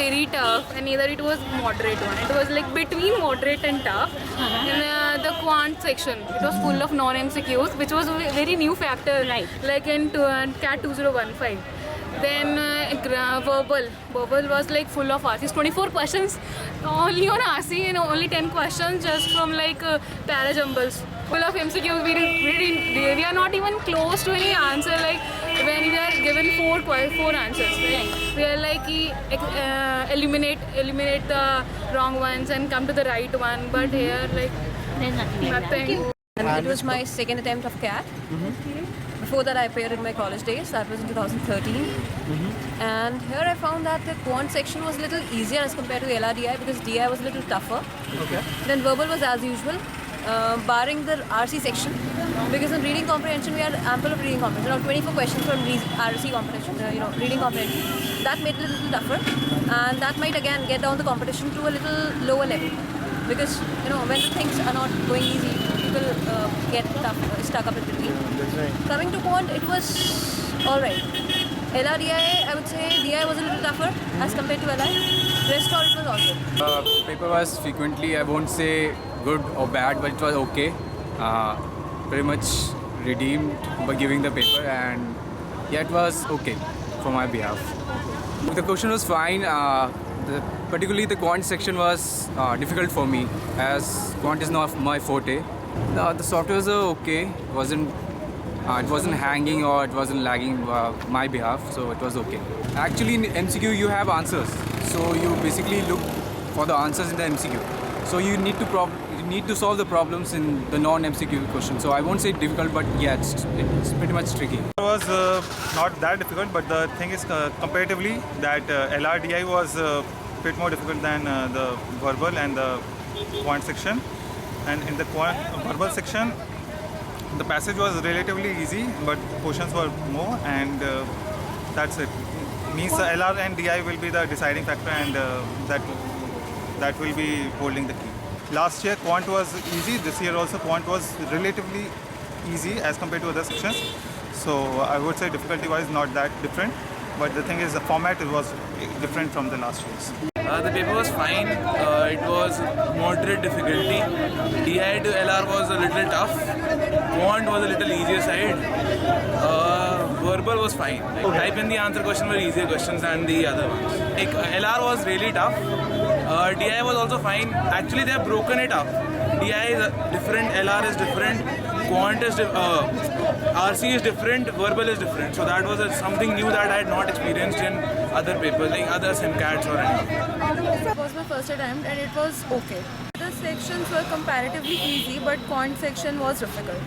very tough, and neither it was moderate one. It was like between moderate and tough. In the quant section, it was full of non-MCQs, which was a very new factor. Right. Like in CAT 2015. Then verbal was like full of RCs, 24 questions only on RC, and only 10 questions just from like para jumbles. Full of MCQ, we are not even close to any answer. Like when we are given four answers, right? We are like eliminate the wrong ones and come to the right one. But here, like There's nothing like that. nothing. And it was my second attempt of CAT. Before that, I appeared in my college days. That was in 2013. And here I found that the quant section was a little easier as compared to LRDI because DI was a little tougher. Okay. Then verbal was as usual, barring the RC section. Because in reading comprehension, we had ample of reading comprehension. Around 24 questions from RC comprehension, reading comprehension. That made it a little tougher. And that might again get down the competition to a little lower level. Because, when the things are not going easy, people get stuck up in between. That's right. Coming to quant, it was alright. LRDI, I would say DI was a little tougher as compared to LI. Rest all it was all good. Paper was frequently, I won't say good or bad, but it was okay. Pretty much redeemed by giving the paper, and yeah, it was okay for my behalf. The question was fine. Particularly the quant section was difficult for me, as quant is not my forte. The software was okay. It wasn't hanging or it wasn't lagging my behalf, so it was okay. Actually, in MCQ you have answers, so you basically look for the answers in the MCQ. So you need to solve the problems in the non-MCQ question. So I won't say difficult, but yeah, it's pretty much tricky. It was not that difficult, but the thing is comparatively that LRDI was a bit more difficult than the verbal and the quant section. And in the verbal section, the passage was relatively easy, but portions were more, and that's it. Means the LR and DI will be the deciding factor, and that will be holding the key. Last year quant was easy. This year also quant was relatively easy as compared to other sections. So I would say difficulty-wise not that different, but the thing is the format was different from the last years. The paper was fine. It was moderate difficulty. DI to LR was a little tough. Quant was a little easier side. Verbal was fine. Type in the answer question were easier questions than the other ones. LR was really tough. DI was also fine. Actually, they have broken it up. DI is different, LR is different, quant is RC is different, verbal is different. So that was something new that I had not experienced in other papers, like other SimCATs or anything. It was my first attempt, and it was okay. The sections were comparatively easy, but quant section was difficult.